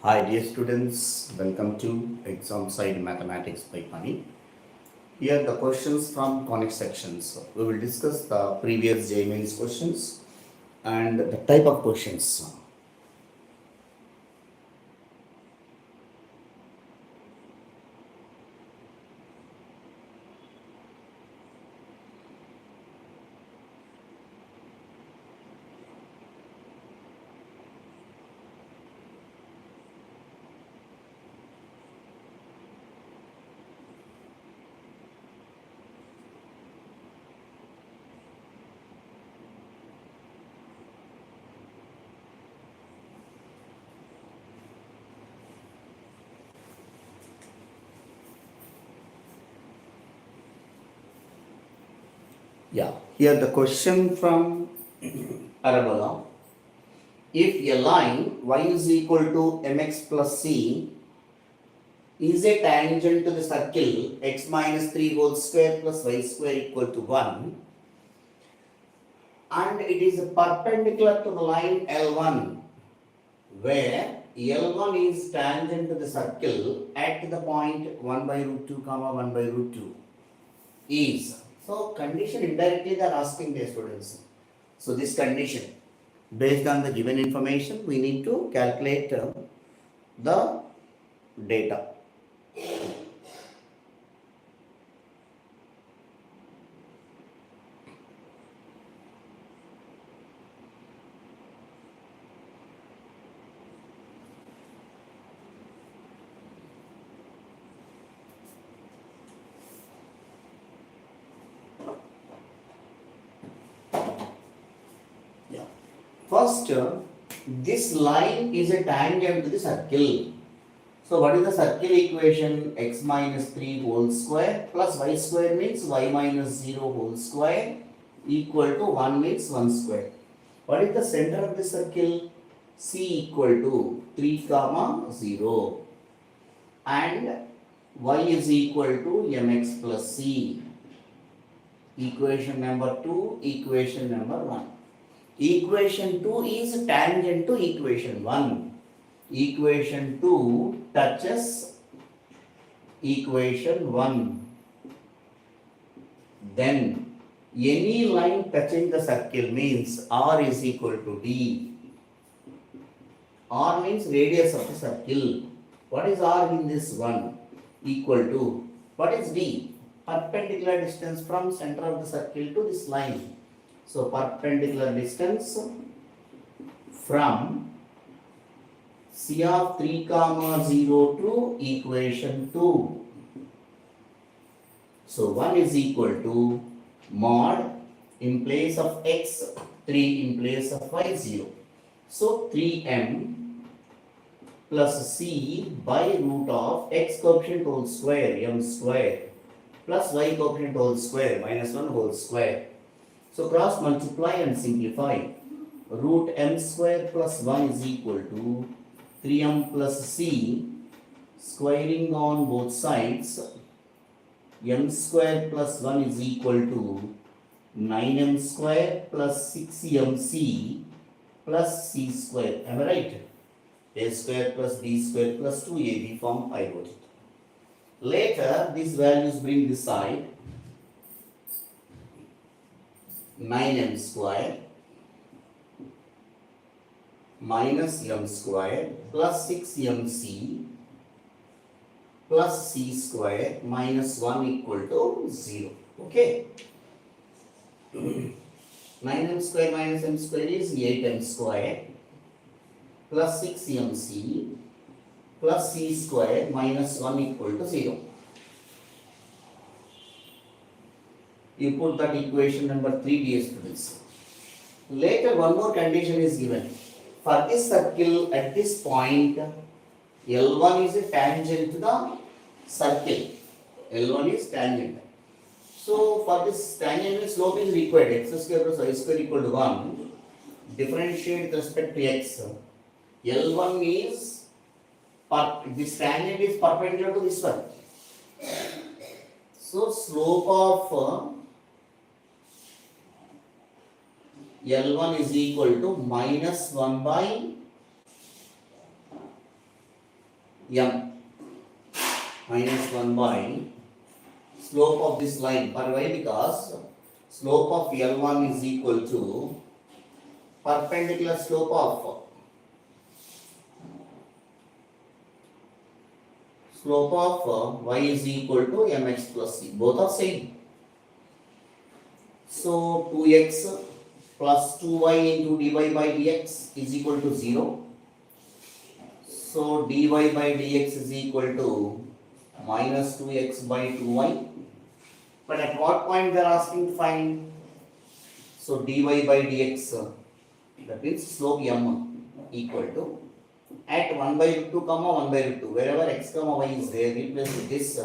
Hi dear students, welcome to Exam Side Mathematics by Pani. Here the questions from conic sections. We will discuss the previous J-Mains questions and the type of questions. Here the question from Parabola. If a line y is equal to mx plus c is a tangent to the circle x minus 3 whole square plus y square equal to 1 and it is perpendicular to the line L1 where L1 is tangent to the circle at the point 1 by root 2 comma 1 by root 2 is. So condition indirectly they are asking their students. So this condition based on the given information we need to calculate the data. First, this line is a tangent to the circle. So, what is the circle equation? X minus 3 whole square plus y square means y minus 0 whole square equal to 1 means 1 square. What is the center of the circle? C equal to 3 comma 0 and y is equal to mx plus c. Equation number 2, equation number 1. Equation 2 is tangent to equation 1. Equation 2 touches equation 1. Then any line touching the circle means R is equal to D. R means radius of the circle. What is R in this one? Equal to. What is D? Perpendicular distance from center of the circle to this line. So perpendicular distance from C of 3 comma 0 to equation 2. So 1 is equal to mod in place of x, 3 in place of y 0. So 3m plus c by root of x coefficient whole square m square plus y coefficient whole square minus 1 whole square. So cross multiply and simplify. Root m square plus 1 is equal to 3m plus c squaring on both sides. M square plus 1 is equal to 9m square plus 6mc plus c square. Am I right? A square plus b square plus 2ab form I wrote it. Later these values bring this side. 9m square minus m square plus 6mc plus c square minus 1 equal to 0. Okay. 9m square minus m square is 8m square plus 6mc plus c square minus 1 equal to 0. You put that equation number 3 dear students. Later one more condition is given. For this circle at this point, L1 is a tangent to the circle. L1 is tangent. So for this tangent slope is required. X square plus y square equal to 1. Differentiate with respect to x. L1 is, this tangent is perpendicular to this one. So slope of L1 is equal to minus 1 by m minus 1 by slope of this line. For why? Because slope of L1 is equal to perpendicular slope of y is equal to mx plus c. Both are same. So 2x plus 2y into dy by dx is equal to 0. So dy by dx is equal to minus 2x by 2y. But at what point they are asking to find? So dy by dx, that means slope m equal to at 1 by root 2 comma 1 by root 2. Wherever x comma y is there, replace with this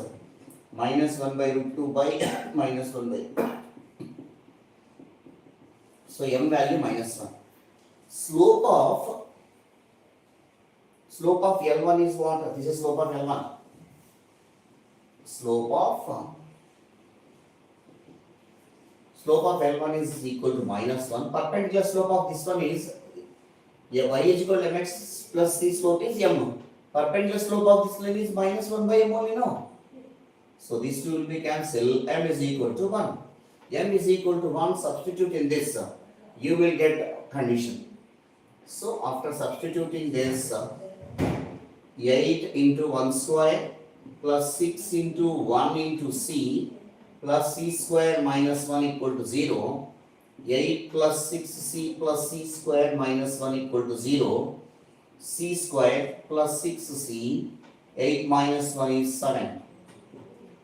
minus 1 by root 2 by minus 1 by. So m value minus 1. Slope of L1 is what? This is slope of L1. Slope of L1 is equal to minus 1. Perpendicular slope of this one is y is equal to mx plus c, slope is m. Perpendicular slope of this line is minus 1 by m only, no? So these two will be cancelled. M is equal to 1. M is equal to 1. Substitute in this. You will get condition. So after substituting this, 8 into 1 square plus 6 into 1 into c plus c square minus 1 equal to 0. 8 plus 6c plus c square minus 1 equal to 0. C square plus 6c, 8 minus 1 is 7.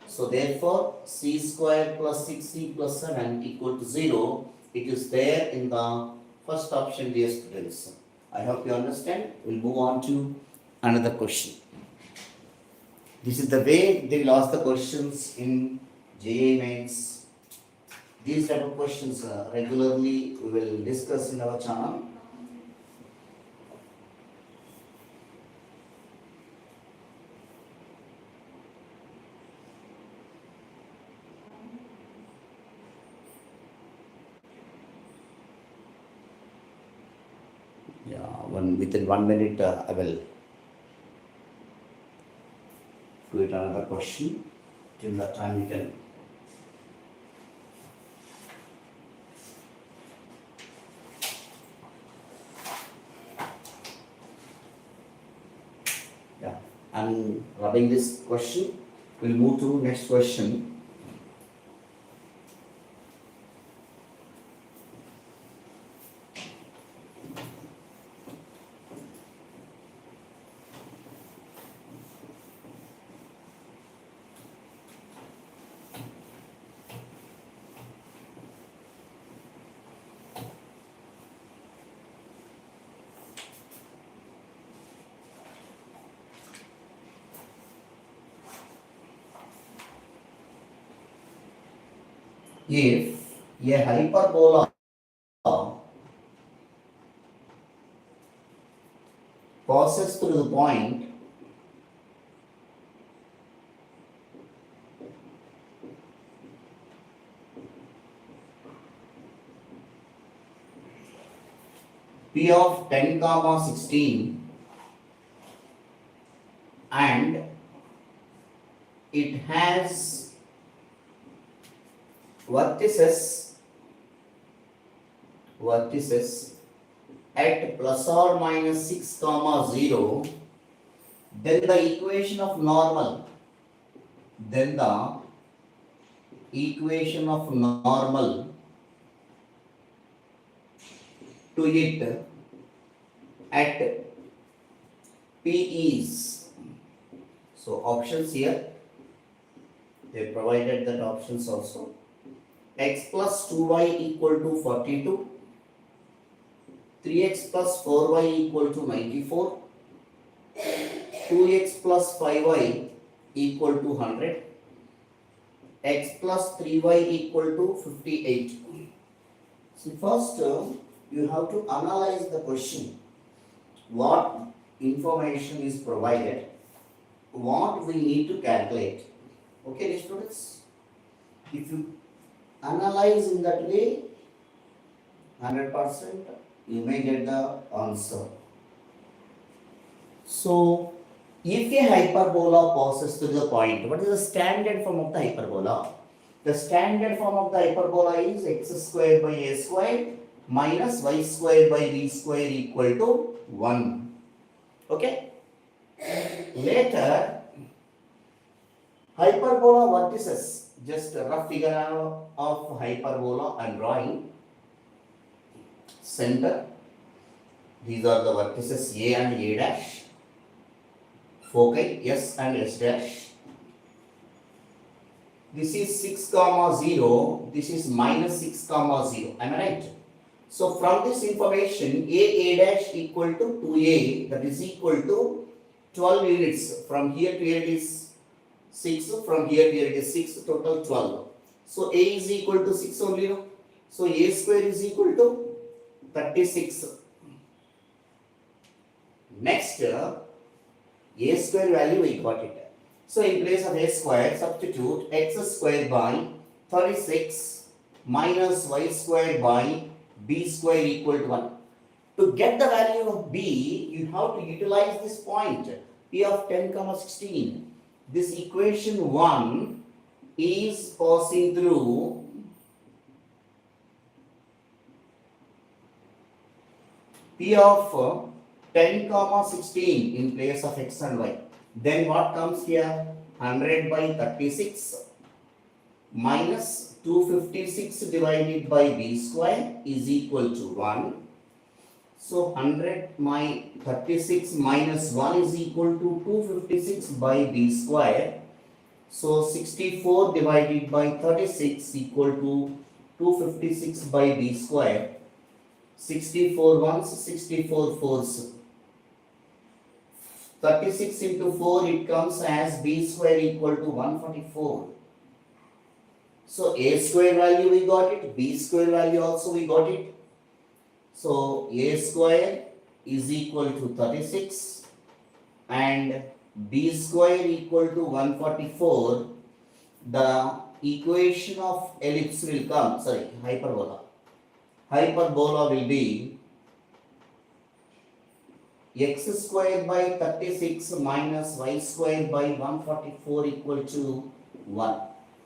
So therefore, c square plus 6c plus 7 equal to 0. It is there in the first option, dear students. I hope you understand. We'll move on to another question. This is the way they will ask the questions in JA mains. These type of questions regularly we will discuss in our channel. Yeah, within 1 minute I will do it another question. Till that time you can. Yeah, I'm rubbing this question. We'll move to next question. If a hyperbola passes through the point P of 10 comma 16 and it has vertices at plus or minus 6 comma 0, then the equation of normal to it at P is, so options here, they provided that options also. X plus 2y equal to 42, 3x plus 4y equal to 94, 2x plus 5y equal to 100, x plus 3y equal to 58. So first you have to analyze the question. What information is provided, what we need to calculate. Okay, students? If you analyze in that way, 100% you may get the answer. So If a hyperbola passes through the point, what is the standard form of the hyperbola? The standard form of the hyperbola is x square by a square minus y square by b square equal to 1. Okay? Later, hyperbola vertices, just a rough figure of hyperbola and drawing. Center, these are the vertices A and A dash. Foci S and S dash. This is 6 comma 0, this is minus 6 comma 0. Am I right? So from this information, A dash equal to 2A, that is equal to 12 units. From here to here it is 6, from here to here it is 6, total 12. So A is equal to 6 only. No? So A square is equal to 36. Next, A square value we got it. So in place of A square, substitute x square by 36 minus y square by b square equal to 1. To get the value of b, you have to utilize this point, p of 10, 16. This equation 1 is passing through p of 10, 16 in place of x and y. Then what comes here? 100 by 36 minus 256 divided by b square is equal to 1. So 100 by 36 minus 1 is equal to 256 by b square. So 64 divided by 36 equal to 256 by b square. 64 ones, 64 fours. 36 into 4, it comes as b square equal to 144. So a square value we got it, b square value also we got it. So a square is equal to 36 and b square equal to 144. The equation of ellipse will come, hyperbola. Hyperbola will be x square by 36 minus y square by 144 equal to 1.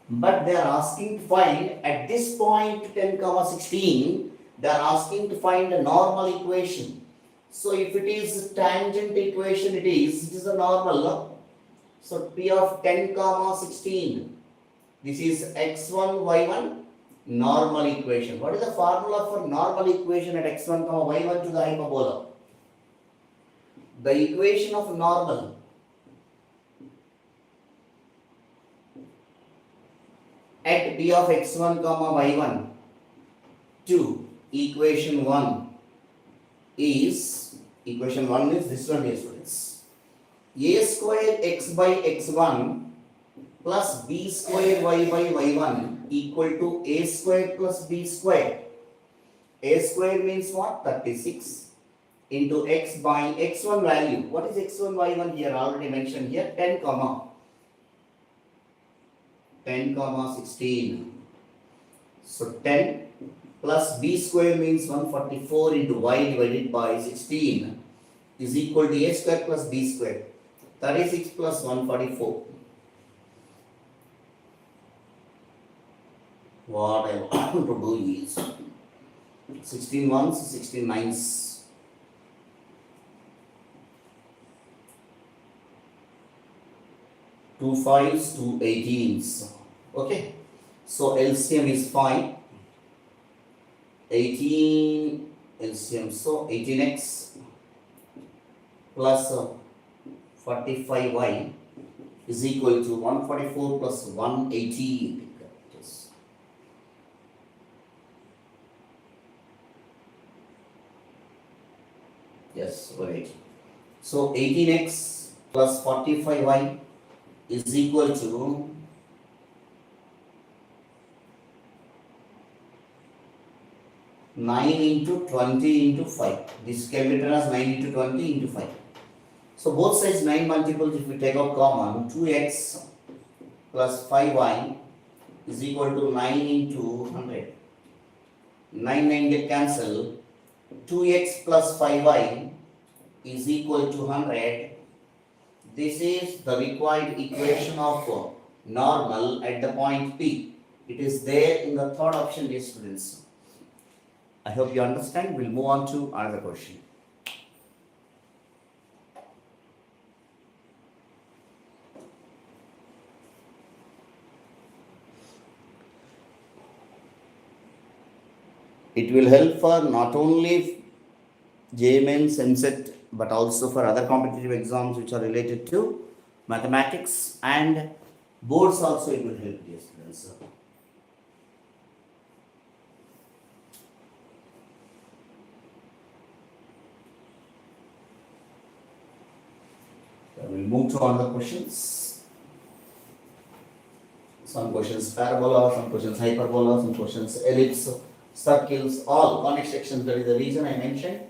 But they are asking to find at this point 10, 16, they are asking to find a normal equation. So if it is tangent equation, it is a normal. So p of 10, 16, this is x1, y1, normal equation. What is the formula for normal equation at x1, y1 to the hyperbola? The equation of normal at p of x1, y1 to equation 1 is, equation 1 is this one, dear students. A square x by x1 plus b square y by y1 equal to a square plus b square. A square means what? 36 into x by x1 value. What is x1, y1 here? Already mentioned here. 10, 16. So 10 plus b square means 144 into y divided by 16 is equal to a square plus b square. 36 plus 144. What I want to do is 16 ones, 16 nines. 2 5s, 2 18s. Okay. So LCM is 5. 18 LCM. So 18x plus 45y is equal to 144 plus 180. Yes, right. So 18x plus 45y is equal to 9 into 20 into 5. This can be written as 9 into 20 into 5. So both sides 9 multiples, if we take out common, 2x plus 5y is equal to 9 into 100. 9 get cancelled. 2x plus 5y is equal to 100. This is the required equation of normal at the point P. It is there in the third option, dear students. I hope you understand. We'll move on to another question. It will help for not only JMN, EAPCET, but also for other competitive exams which are related to mathematics and boards also it will help, dear students. We'll move to other questions. Some questions parabola, some questions hyperbola, some questions ellipse, circles, all conic sections. That is the reason I mentioned.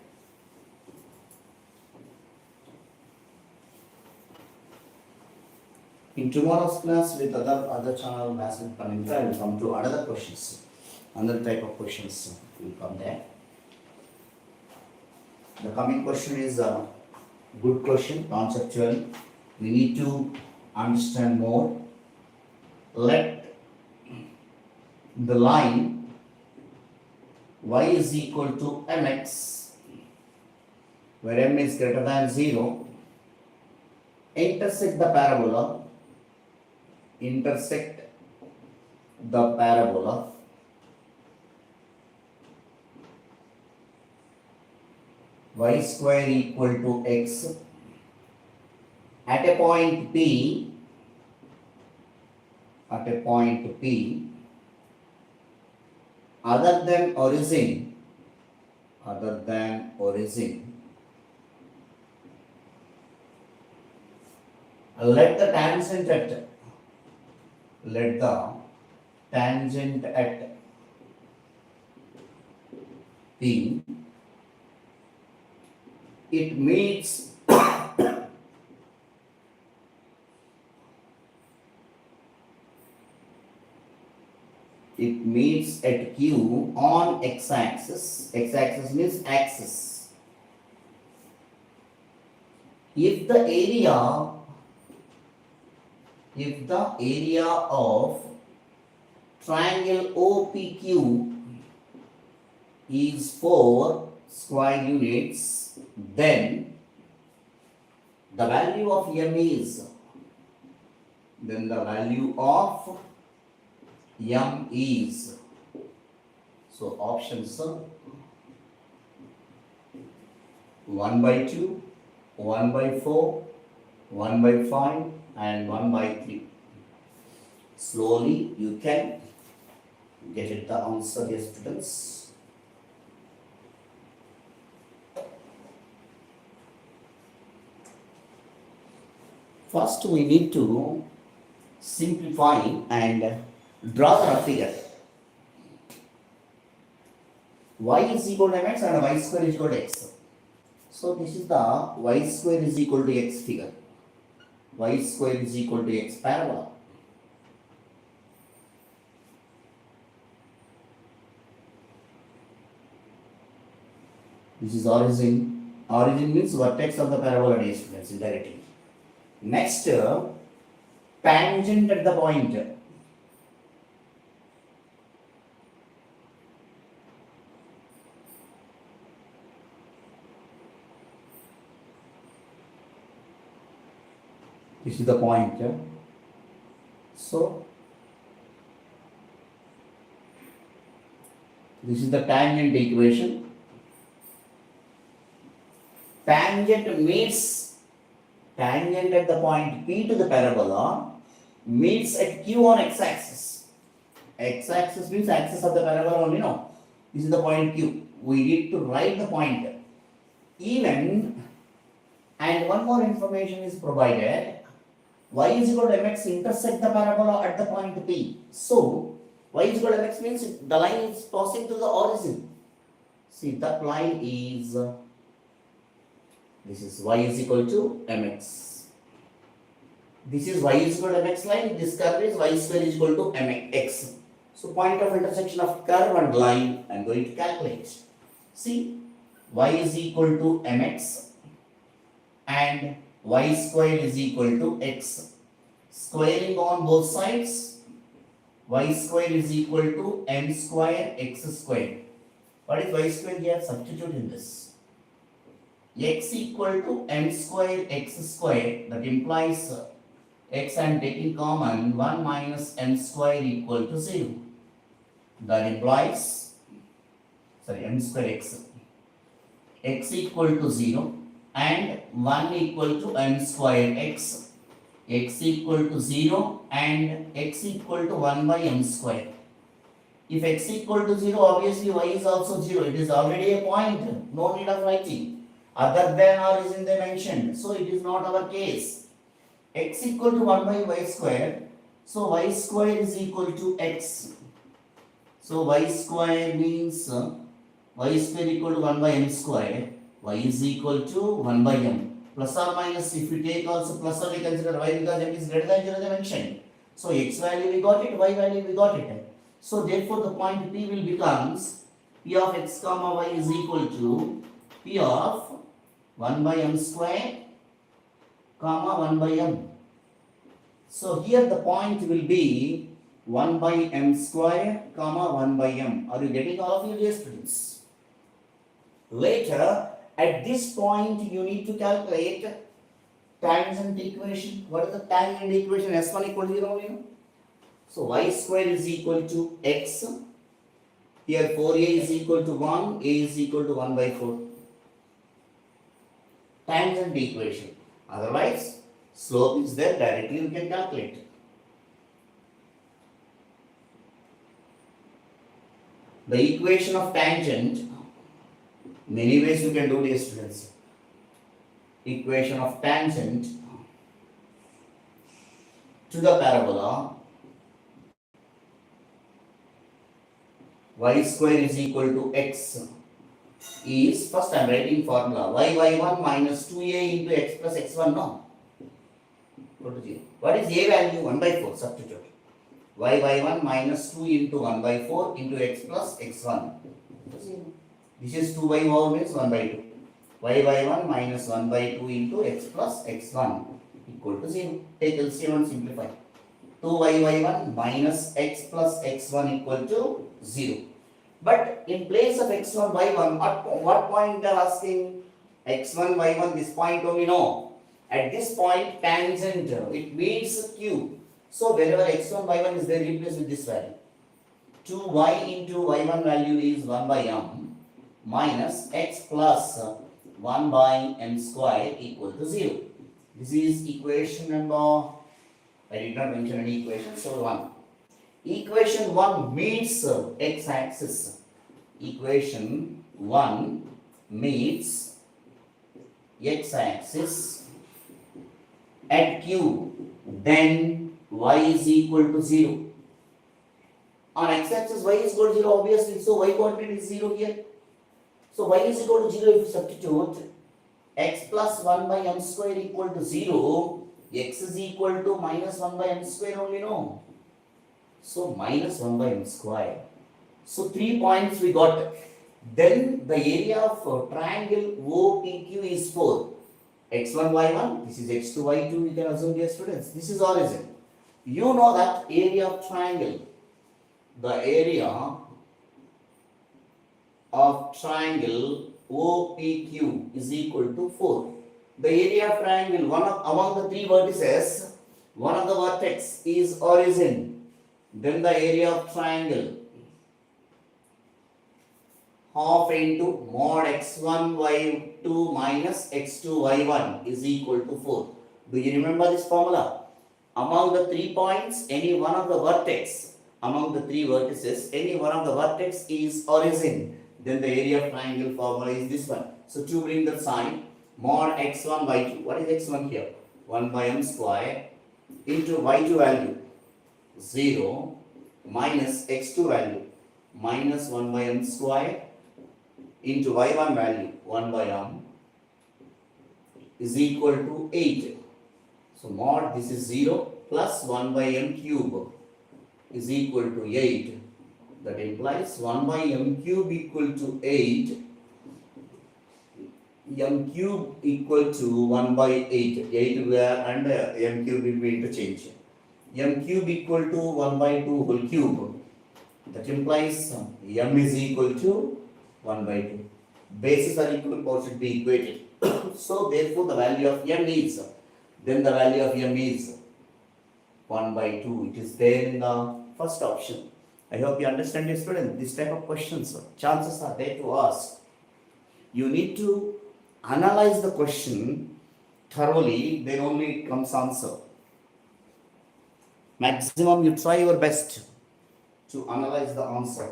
In tomorrow's class with other channel maths with coming, I will come to another questions. Another type of questions will come there. The coming question is a good question, conceptual. We need to understand more. Let the line y is equal to mx, where m is greater than 0, intersect the parabola y square equal to x at a point P, other than origin, let the tangent at P, it meets at Q on x-axis. X-axis means axis. If the area of triangle OPQ is 4 square units, then the value of m is, so options are 1 by 2, 1 by 4, 1 by 5 and 1 by 3. Slowly you can get it the answer, dear students. First we need to simplify and draw the figure. Y is equal to mx and y square is equal to x. So this is the y square is equal to x figure. Y square is equal to x parabola. This is origin. Origin means vertex of the parabola, dear students, indirectly. Next, tangent at the point. This is the point. So, this is the tangent equation. Tangent at the point P to the parabola meets at Q on x-axis. X-axis means axis of the parabola only, no. This is the point Q. We need to write the point. Even, and one more information is provided. Y is equal to mx intersect the parabola at the point P. So, y is equal to mx means the line is passing to the origin. See, that line is, this is y is equal to mx. This is y is equal to mx line. This curve is y square is equal to mx. So, point of intersection of curve and line I am going to calculate. See, y is equal to mx and y square is equal to x. Squaring on both sides, y square is equal to m square x square. What is y square here? Substitute in this. X equal to m square x square, that implies x I am taking common, 1 minus m square equal to 0. That implies, m square x equal to 0 and 1 equal to m square x equal to 0 and x equal to 1 by m square. If x equal to 0, obviously y is also 0. It is already a point. No need of writing. Other than or is in the mentioned. So it is not our case. X equal to 1 by y square. So y square is equal to x. So y square means y square equal to 1 by m square. Y is equal to 1 by m. Plus or minus, if we take also plus or we consider y because m is greater than 0 as I mentioned. So x value we got it, y value we got it. So therefore the point P will becomes P of x comma y is equal to P of 1 by m square comma 1 by m. So here the point will be 1 by m square comma 1 by m. Are you getting all of you, dear students? Later, at this point you need to calculate tangent equation. What is the tangent equation? S1 equal to 0, So y square is equal to x. Here 4a is equal to 1, a is equal to 1 by 4. Tangent equation. Otherwise, slope is there, directly you can calculate. The equation of tangent, many ways you can do this, students. Equation of tangent to the parabola y square is equal to x is, first I am writing formula, y1 minus 2a into x plus x1, no? What is a value? 1 by 4, substitute. y1 minus 2 into 1 by 4 into x plus x1. This is 2 by 4 means 1 by 2. y1 minus 1 by 2 into x plus x1 equal to 0. Take LCM and simplify. 2y1 minus x plus x1 equal to 0. But in place of x1, y1, what point they are asking? x1, y1, this point only, no. At this point, tangent, it means q. So wherever x1, y1 is there, replace with this value. 2y into y1 value is 1 by m minus x plus 1 by m square equal to 0. This is equation number, I did not mention any equation, so 1. Equation 1 meets x-axis. Equation 1 meets x-axis at q, then y is equal to 0. On x-axis y is equal to 0 obviously, so y coordinate is 0 here. So y is equal to 0 if you substitute x plus 1 by m square equal to 0, x is equal to minus 1 by m square only, no? So minus 1 by m square. So 3 points we got. Then the area of triangle OPQ is 4. x1, y1, this is x2, y2, you can assume, dear students. This is origin. You know that area of triangle. The area of triangle OPQ is equal to 4. The area of triangle, among the 3 vertices, one of the vertex is origin. Then the area of triangle, half into mod x1 y2 minus x2 y1 is equal to 4. Do you remember this formula? Among the 3 points, any one of the vertex, among the 3 vertices, any one of the vertex is origin. Then the area of triangle formula is this one. So to bring the sign, mod x1 y2. What is x1 here? 1 by m square into y2 value 0 minus x2 value minus 1 by m square into y1 value 1 by m is equal to 8. So mod this is 0 plus 1 by m cube is equal to 8. That implies 1 by m cube equal to 8 m cube equal to 1 by 8. 8 where and m cube will be interchanged. M cube equal to 1 by 2 whole cube. That implies m is equal to 1 by 2. Bases are equal or should be equated. So therefore the value of m is, then the value of m is 1 by 2. It is there in the first option. I hope you understand it, student. This type of questions, chances are there to ask. You need to analyze the question thoroughly, then only it comes answer. Maximum you try your best to analyze the answer.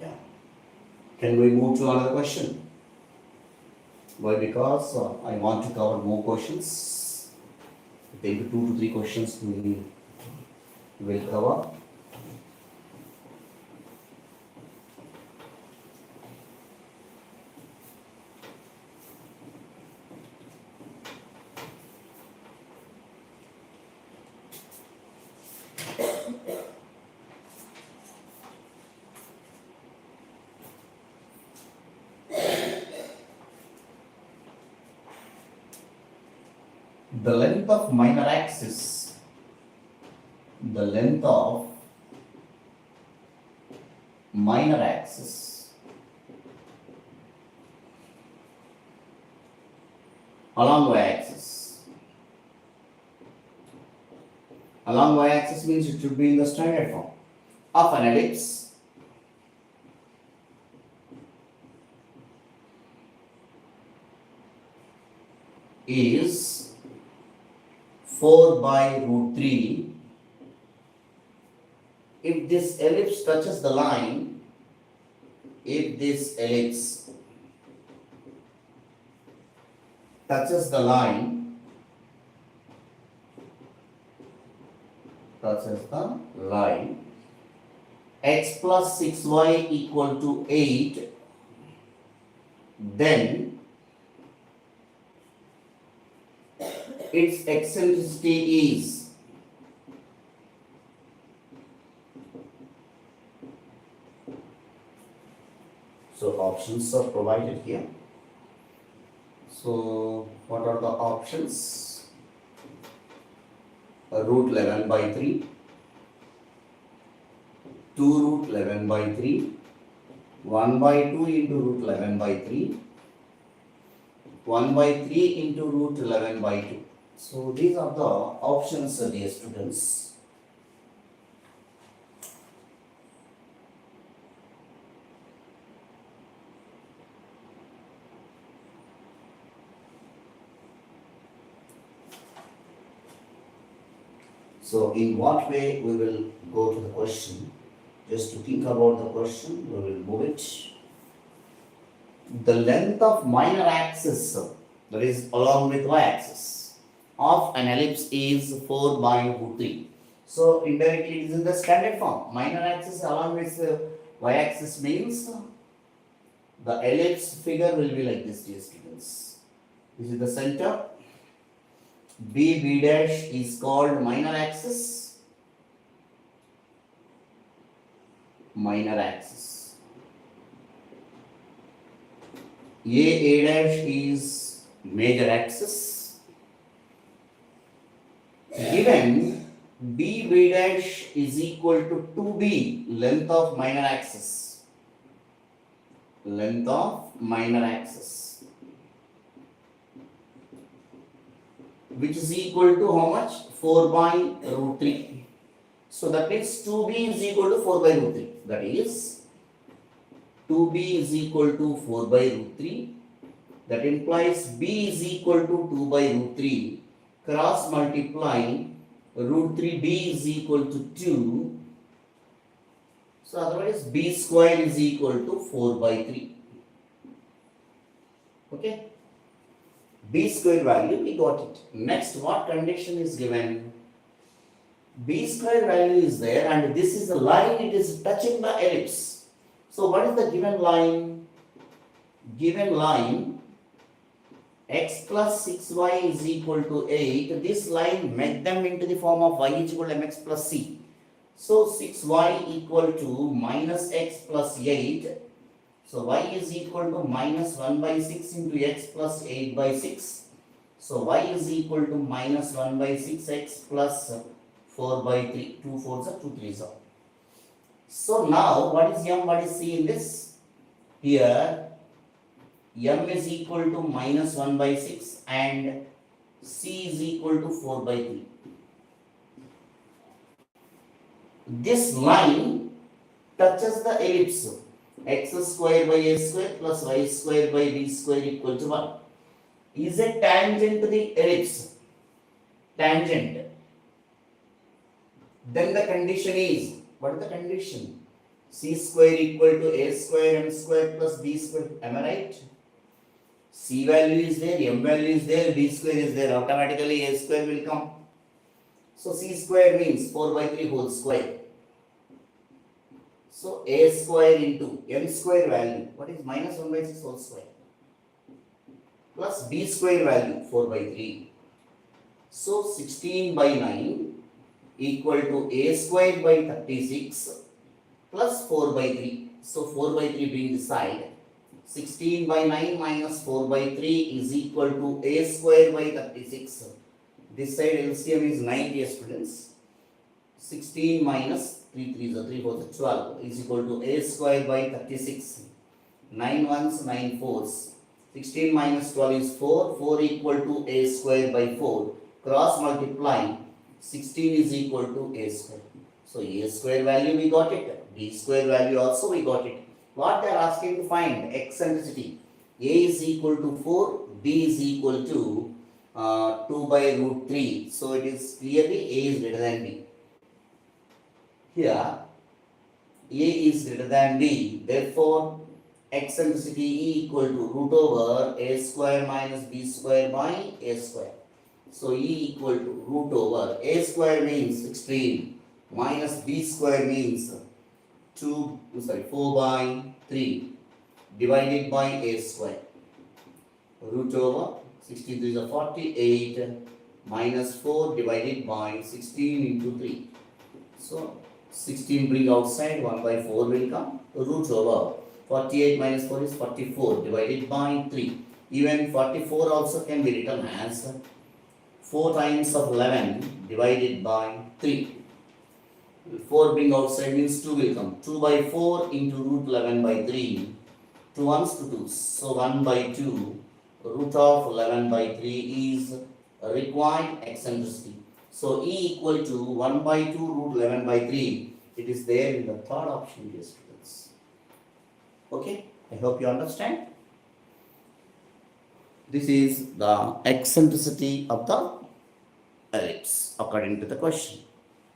Yeah. Can we move to another question? Why? Because I want to cover more questions. Maybe 2 to 3 questions we will cover. The length of minor axis, the length of minor axis along y-axis. Along y-axis means it should be in the standard form of an ellipse is 4 by root 3 if this ellipse touches the line, if this ellipse touches the line, x plus 6y equal to 8, then its eccentricity is so options are provided here. So what are the options? Root 11 by 3, 2 root 11 by 3, 1 by 2 into root 11 by 3, 1 by 3 into root 11 by 2. So these are the options, dear students. So in what way we will go to the question? Just to think about the question, we will move it. The length of minor axis, that is along with y-axis, of an ellipse is 4 by root 3. So indirectly it is in the standard form. Minor axis along with y-axis means the ellipse figure will be like this, dear students. This is the center. B dash is called minor axis. Minor axis. A dash is major axis. Given B dash is equal to 2B, length of minor axis. Length of minor axis, which is equal to how much? 4 by root 3. So that means 2B is equal to 4 by root 3. That is 2B is equal to 4 by root 3. That implies B is equal to 2 by root 3. Cross multiplying root 3B is equal to 2. So otherwise B square is equal to 4 by 3. Okay. B square value, we got it. Next, what condition is given? B square value is there and this is the line, it is touching the ellipse. So what is the given line? given line x plus 6y is equal to 8, this line make them into the form of y is equal to mx plus c. So 6y equal to minus x plus 8. So y is equal to minus 1 by 6 into x plus 8 by 6. So y is equal to minus 1 by 6x plus 4 by 3. 2 4s are 2 3s are. So now what is m, what is c in this? Here m is equal to minus 1 by 6 and c is equal to 4 by 3. This line touches the ellipse x square by a square plus y square by b square equal to 1. Is a tangent to the ellipse. Tangent. Then the condition is, what is the condition? C square equal to a square m square plus b square. Am I right? C value is there, m value is there, b square is there. Automatically a square will come. So c square means 4 by 3 whole square. So a square into m square value, what is minus 1 by 6 whole square? Plus b square value 4 by 3. So 16 by 9 equal to a square by 36 plus 4 by 3. So 4 by 3 being the side. 16 by 9 minus 4 by 3 is equal to a square by 36. This side LCM is 90 students. 16 minus 3 3 is 3 4 is 12 is equal to a square by 36. 9 ones 9 fours. 16 minus 12 is 4. 4 equal to a square by 4. Cross multiplying 16 is equal to a square. So a square value we got it. B square value also we got it. What they are asking to find? Eccentricity. A is equal to 4. B is equal to 2 by root 3. So it is clearly A is greater than B. Here A is greater than B. Therefore eccentricity E equal to root over a square minus b square by a square. So E equal to root over a square means 16 minus b square means 4 by 3 divided by a square. Root over 16 is a 48 minus 4 divided by 16 into 3. So 16 bring outside, 1 by 4 will come. Root over 48 minus 4 is 44 divided by 3. Even 44 also can be written as 4 times of 11 divided by 3. 4 bring outside means 2 will come. 2 by 4 into root 11 by 3. 2 ones to 2. So 1 by 2 root of 11 by 3 is required eccentricity. So E equal to 1 by 2 root 11 by 3. It is there in the third option, dear students. Okay, I hope you understand. This is the eccentricity of the ellipse according to the question.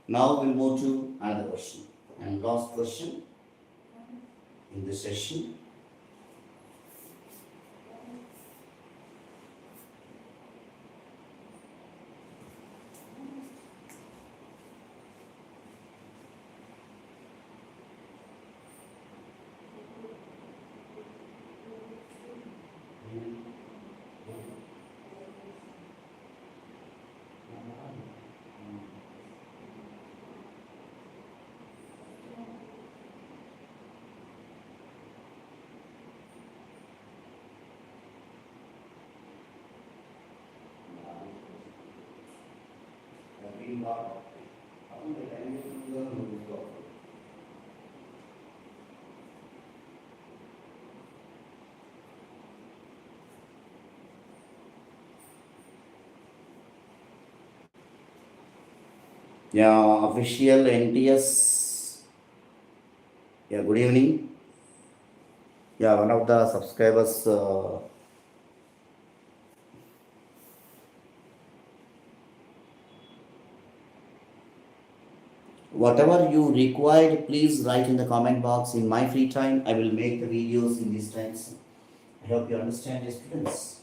Now we'll move to another question and last question in this session. Yeah, official NTS. Yeah, good evening. Yeah, one of the subscribers whatever you required, please write in the comment box. In my free time, I will make the videos in these times. I hope you understand, dear students.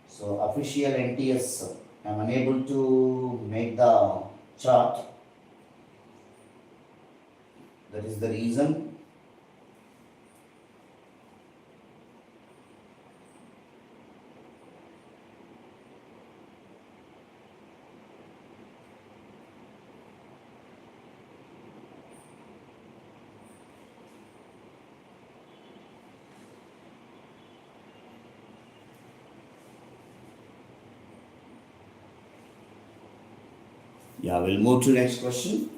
So official NTS, I am unable to make the chart. That is the reason. Yeah, we'll move to next question.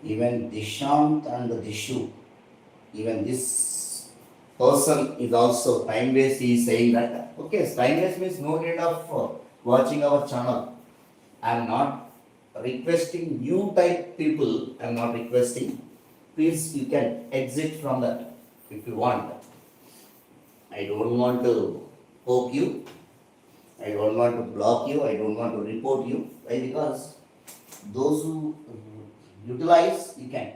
Even Dishant and Dishu, even this person is also time waste. He is saying that okay, time waste means no need of watching our channel. I am not requesting you type people. I am not requesting. Please, you can exit from that if you want. I don't want to poke you. I don't want to block you. I don't want to report you. Why? Because those who utilize, you can.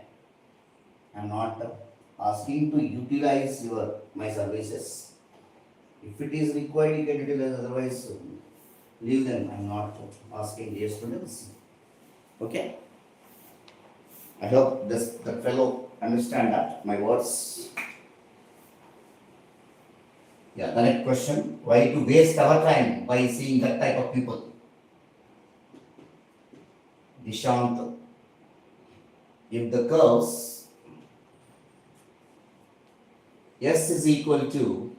I'm not asking to utilize your my services. If it is required, you can utilize. Otherwise, leave them. I'm not asking dear students. Okay. I hope this the fellow understand that my words. Yeah. The next question: why to waste our time by seeing that type of people? Dishant, if the curves S is equal to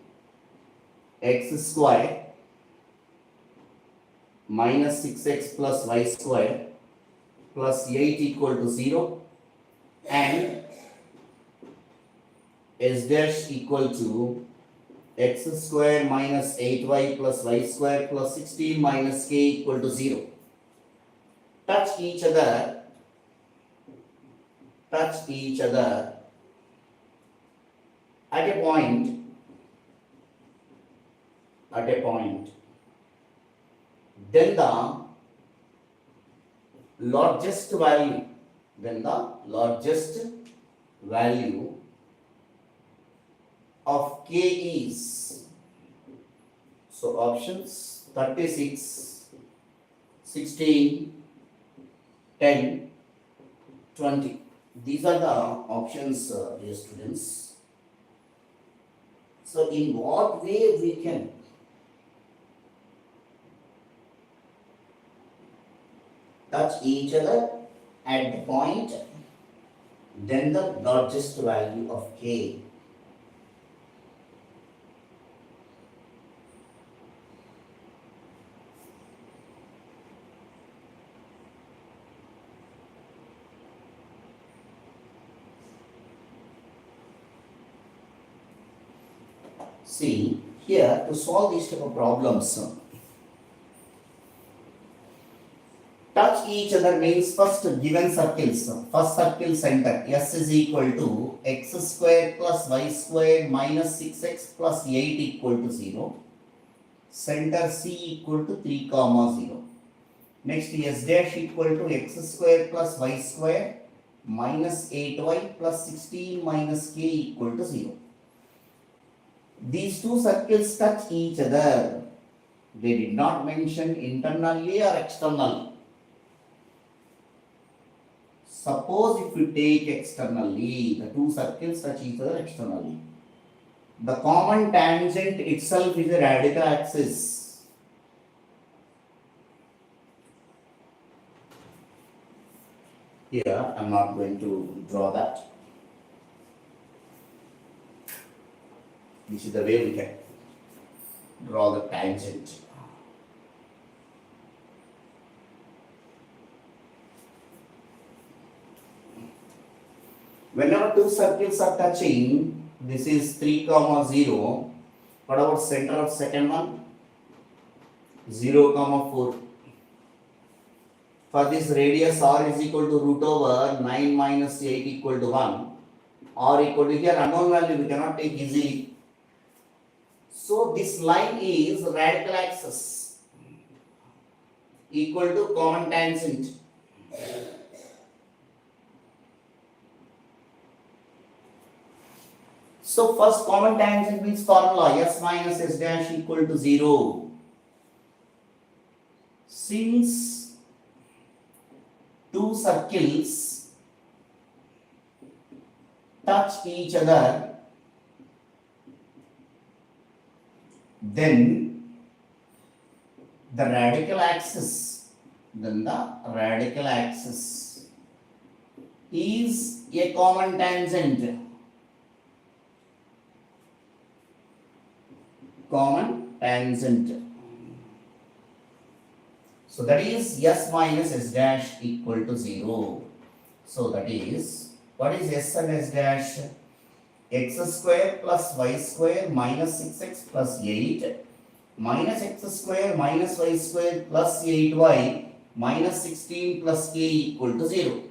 x square minus 6x plus y square plus 8 equal to 0 and s dash equal to x square minus 8y plus y square plus 16 minus k equal to 0 touch each other at a point then the largest value of k is, so options 36, 16, 10, 20. These are the options, dear students. So in what way we can touch each other at the point, then the largest value of k. See, here to solve these type of problems, touch each other means first given circles. First circle center S is equal to x square plus y square minus 6x plus 8 equal to 0. Center C equal to 3 comma 0. Next S dash equal to x square plus y square minus 8y plus 16 minus k equal to 0. These two circles touch each other. They did not mention internally or externally. Suppose if you take externally, the two circles touch each other externally. The common tangent itself is a radical axis. Here, I am not going to draw that. This is the way we can draw the tangent. Whenever two circles are touching, this is 3 comma 0. What about center of second one? 0 comma 4. For this radius r is equal to root over 9 minus 8 equal to 1. R equal to, here unknown value we cannot take easily. So this line is radical axis equal to common tangent. So first common tangent means formula s minus s dash equal to 0. Since two circles touch each other, then the radical axis then the radical axis is a common tangent. Common tangent. So that is s minus s dash equal to 0. So that is, what is s and s dash? X square plus y square minus 6x plus 8 minus x square minus y square plus 8y minus 16 plus k equal to 0.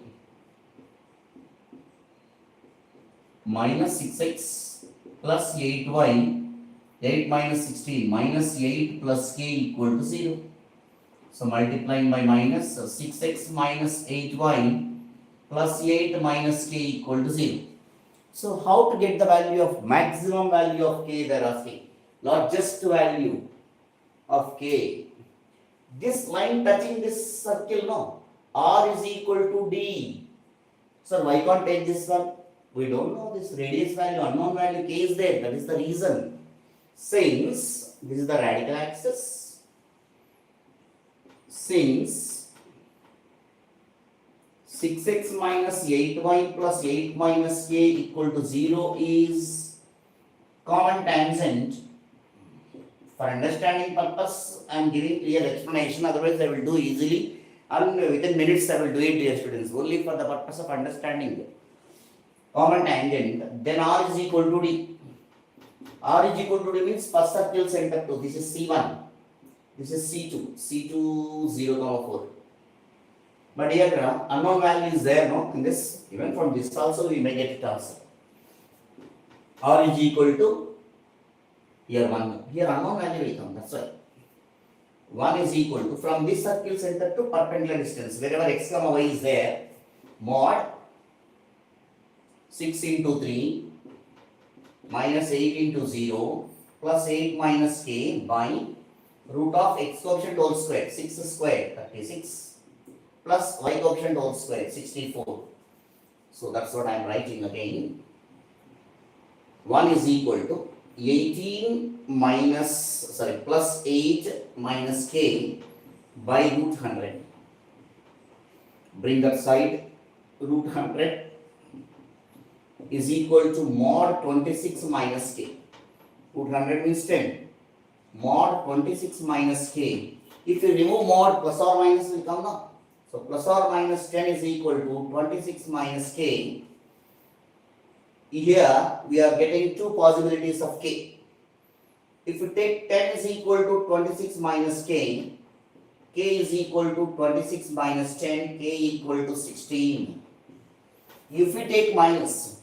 Minus 6x plus 8y, 8 minus 16 minus 8 plus k equal to 0. So multiplying by minus 6x minus 8y plus 8 minus k equal to 0. So how to get the value of maximum value of k they are asking, not just value of k. This line touching this circle, no, r is equal to d. So why can't take this one? We don't know this radius value, unknown value k is there, that is the reason. Since this is the radical axis, since 6x minus 8y plus 8 minus k equal to 0 is common tangent. For understanding purpose, I am giving clear explanation, otherwise I will do easily and within minutes I will do it, dear students, only for the purpose of understanding. Common tangent, then r is equal to d. R is equal to d means first circle center 2, this is C1, this is C2, C2 0, 4. But here unknown value is there, no, in this, even from this also we may get it also. R is equal to, here 1, here unknown value will come, that's why. 1 is equal to, from this circle center to perpendicular distance, wherever x comma y is there, mod 6 into 3 minus 8 into 0 plus 8 minus k by root of x coefficient whole square, 6 square, 36. Plus y coefficient whole square, 64. So that's what I am writing again. 1 is equal to 18 minus, plus 8 minus k by root 100. Bring that side, root 100 is equal to mod 26 minus k. Root 100 means 10. Mod 26 minus k. If you remove mod, plus or minus will come now. So plus or minus 10 is equal to 26 minus k. Here we are getting two possibilities of k. If you take 10 is equal to 26 minus k, k is equal to 26 minus 10, k equal to 16. If we take minus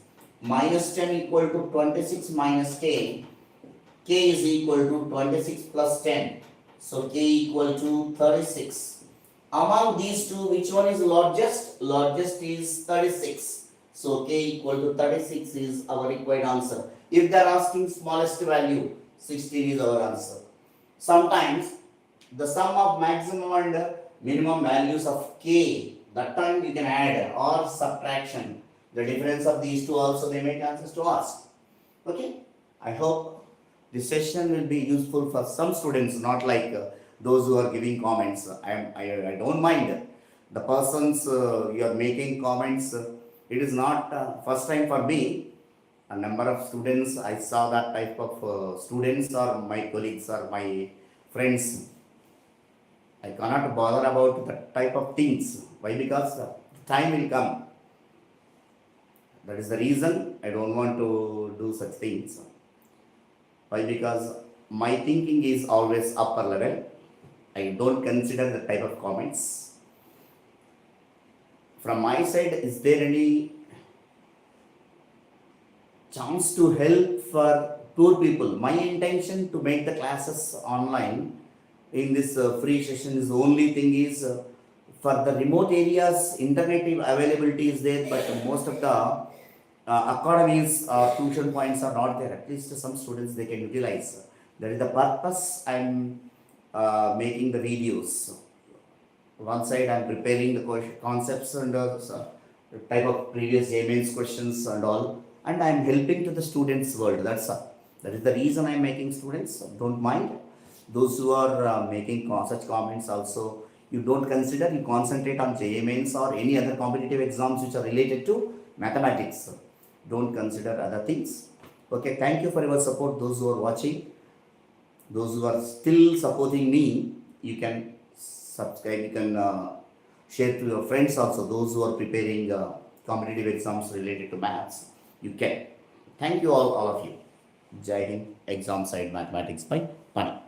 10 equal to 26 minus k, k is equal to 26 plus 10. So k equal to 36. Among these two, which one is largest? Largest is 36. So k equal to 36 is our required answer. If they are asking smallest value, 16 is our answer. Sometimes the sum of maximum and minimum values of k, that time you can add or subtraction. The difference of these two also they make answers to ask. Okay, I hope this session will be useful for some students, not like those who are giving comments. I don't mind the persons you are making comments. It is not first time for me. A number of students, I saw that type of students or my colleagues or my friends. I cannot bother about that type of things. Why? Because time will come. That is the reason I don't want to do such things. Why? Because my thinking is always upper level. I don't consider the type of comments. From my side, is there any chance to help for poor people? My intention to make the classes online in this free session is the only thing is for the remote areas, internet availability is there, but most of the academies or tuition points are not there. At least some students they can utilize. That is the purpose I am making the videos. One side I am preparing the concepts and type of previous mains questions and all, and I am helping to the students' world. That's all. That is the reason I am making students. Don't mind those who are making such comments also. You don't consider, you concentrate on JA mains or any other competitive exams which are related to mathematics. Don't consider other things. Okay, thank you for your support, those who are watching. Those who are still supporting me, you can subscribe, you can share to your friends also, those who are preparing competitive exams related to maths. You can. Thank you all of you. Jai Hind, Exam Side Mathematics by Pani.